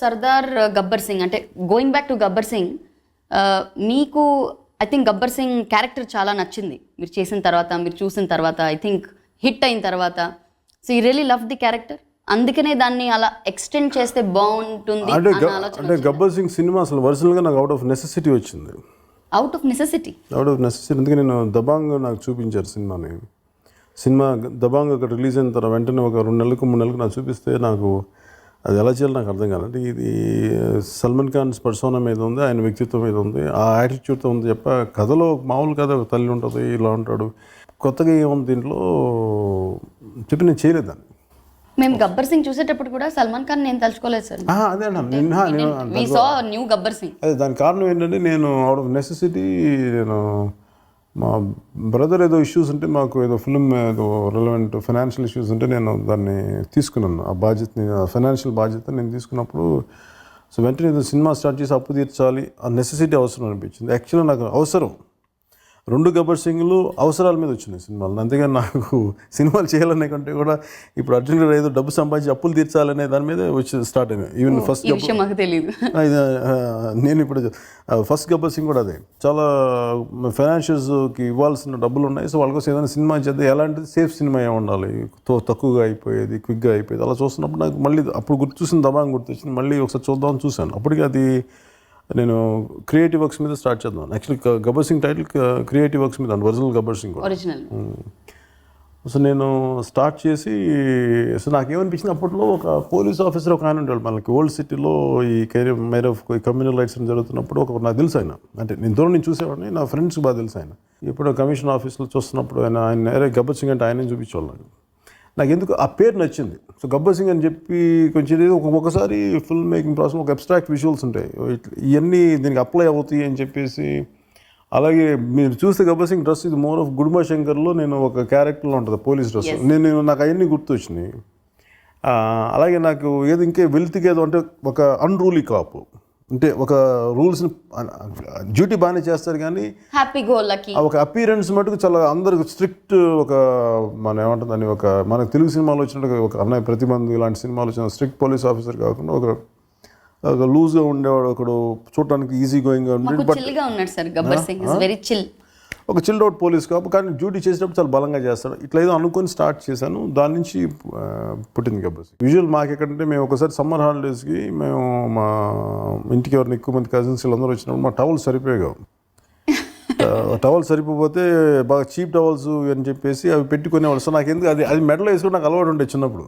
సర్దార్ గబ్బర్ సింగ్ అంటే going back to Gabbar Singh, మీకు I think Gabbar Singh character చాలా నచ్చింది మీరు చేసిన తర్వాత, మీరు చూసిన తర్వాత, ఐ థింక్ హిట్ అయిన తర్వాత. So you really love the character, అందుకనే దాన్ని అలా ఎక్స్టెండ్ చేస్తే బాగుంటుంది అంటే గబ్బర్ సింగ్ సినిమా అసలు ఒరిజినల్గా నాకు అవుట్ ఆఫ్ నెసెసిటీ వచ్చింది. అవుట్ ఆఫ్ నెసెసిటీ అందుకే నేను దబాంగ్ నాకు చూపించారు సినిమా దబాంగ్ అక్కడ రిలీజ్ అయిన తర్వాత వెంటనే ఒక 2 నెలలకు 3 నెలలకు నాకు చూపిస్తే నాకు అది ఎలా చేయాలో నాకు అర్థం కాదు. అంటే ఇది సల్మాన్ ఖాన్ పర్సోనా మీద ఉంది, ఆయన వ్యక్తిత్వం మీద ఉంది, ఆ యాటిట్యూడ్తో ఉంది చెప్ప. కథలో మామూలు కథ, ఒక తల్లి ఉంటుంది, ఇలా ఉంటాడు, కొత్తగా ఏముంది దీంట్లో చెప్పి నేను చేయలేదు దాన్ని. మేము గబ్బర్ సింగ్ చూసేటప్పుడు కూడా సల్మాన్ ఖాన్ నేను తలుచుకోలేదు సార్. అదే న్యూ గబ్బర్ సింగ్. అదే దాని కారణం ఏంటంటే నేను అవుట్ ఆఫ్ నెసెసిటీ, నేను మా బ్రదర్ ఏదో ఇష్యూస్ ఉంటే, మాకు ఏదో ఫిల్మ్ ఏదో రిలవెంట్ ఫైనాన్షియల్ ఇష్యూస్ ఉంటే నేను దాన్ని తీసుకున్నాను, ఆ బాధ్యతని, ఆ ఫైనాన్షియల్ బాధ్యత నేను తీసుకున్నప్పుడు. సో వెంటనే ఏదో సినిమా స్టార్ట్ చేసి అప్పు తీర్చాలి, ఆ నెసెసిటీ అవసరం అనిపించింది. యాక్చువల్గా నాకు అవసరం 2 గబ్బర్ సింగ్లు అవసరాల మీద వచ్చినాయి సినిమాలు. అంతేగాని నాకు సినిమాలు చేయాలనే కంటే కూడా ఇప్పుడు అర్జున్గా ఏదో డబ్బు సంపాదించి అప్పులు తీర్చాలనే దాని మీద వచ్చి స్టార్ట్ అయినాయి. ఈవెన్ ఫస్ట్ నేను ఇప్పుడు ఫస్ట్ గబ్బర్ సింగ్ కూడా అదే, చాలా ఫైనాన్షియల్స్కి ఇవ్వాల్సిన డబ్బులు ఉన్నాయి. సో వాళ్ళ కోసం ఏదైనా సినిమా చేద్దాం, ఎలాంటిది సేఫ్ సినిమా ఏ ఉండాలి, తక్కువగా అయిపోయేది, క్విక్గా అయిపోయేది, అలా చూస్తున్నప్పుడు నాకు మళ్ళీ అప్పుడు చూసిన దబాంగ్ గుర్తొచ్చింది. మళ్ళీ ఒకసారి చూద్దామని చూశాను. అప్పటికి అది నేను క్రియేటివ్ వర్క్స్ మీద స్టార్ట్ చేద్దాం. Actually Gabbar Singh title creative works మీద, ఒరిజినల్ గబ్బర్ సింగ్. సో నేను స్టార్ట్ చేసి, సో నాకేమనిపించింది, అప్పట్లో ఒక పోలీస్ ఆఫీసర్ ఒక ఆయన ఉండేవాళ్ళు మనకి ఓల్డ్ సిటీలో, ఈ మైర్ ఆఫ్ కమ్యూనల్ రైట్స్ జరుగుతున్నప్పుడు నాకు తెలుసు ఆయన, అంటే నేను దూరం నుంచి చూసేవాడిని, నా ఫ్రెండ్స్కి బాగా తెలుసు ఆయన. ఇప్పుడు కమిషన్ ఆఫీస్లో చూస్తున్నప్పుడు ఆయన గబ్బర్ సింగ్ అంటే ఆయనే చూపించేవాళ్ళు. నాకు ఎందుకు ఆ పేరు నచ్చింది. సో గబ్బర్ సింగ్ అని చెప్పి కొంచెం ఒకసారి ఫిల్మ్ మేకింగ్ ప్రాసెస్ ఒక అబ్స్ట్రాక్ట్ విజువల్స్ ఉంటాయి, ఇవన్నీ దీనికి అప్లై అవుతాయి అని చెప్పేసి. అలాగే మీరు చూస్తే గబ్బర్ సింగ్ డ్రెస్ ఇది మోర్ ఆఫ్ గుడుంబ శంకర్లో నేను ఒక క్యారెక్టర్లో ఉంటుంది పోలీస్ డ్రెస్, నాకు అవన్నీ గుర్తొచ్చినాయి. అలాగే నాకు ఏదో ఇంకే వెల్త్కి ఏదో అంటే ఒక అన్రూలీ కాపు, అంటే ఒక రూల్స్ని డ్యూటీ బాగానే చేస్తారు కానీ ఒక అపీరెన్స్ మటుకు చాలా అందరికి స్ట్రిక్ట్, ఒక మన ఏమంటుందని, ఒక మనకు తెలుగు సినిమాలో వచ్చినట్టు ఒక అన్నయ్య ప్రతిబంధు ఇలాంటి సినిమాలు వచ్చిన స్ట్రిక్ట్ పోలీస్ ఆఫీసర్ కాకుండా ఒక లూజ్గా ఉండేవాడు, ఒకడు చూడటానికి ఈజీ గోయింగ్గా ఉండేది, ఒక చిల్డ్ అవుట్ పోలీస్ కాపు, కానీ డ్యూటీ చేసేటప్పుడు చాలా బలంగా చేస్తాడు. ఇట్లా ఏదో అనుకొని స్టార్ట్ చేశాను, దాని నుంచి పుట్టింది గబ్బర్ సింగ్. యూజువల్ మాకు ఎక్కడంటే, మేము ఒకసారి సమ్మర్ హాలిడేస్కి మేము మా ఇంటికి ఎవరిని ఎక్కువ మంది కజిన్స్ వీళ్ళందరూ వచ్చినప్పుడు మా టవల్స్ సరిపోయాయి. టవల్స్ సరిపోతే బాగా చీప్ టవల్స్ అని చెప్పేసి అవి పెట్టుకునేవాళ్ళు. సో నాకు ఎందుకు అది మెడలో వేసుకుని నాకు అలవాటు ఉండే చిన్నప్పుడు.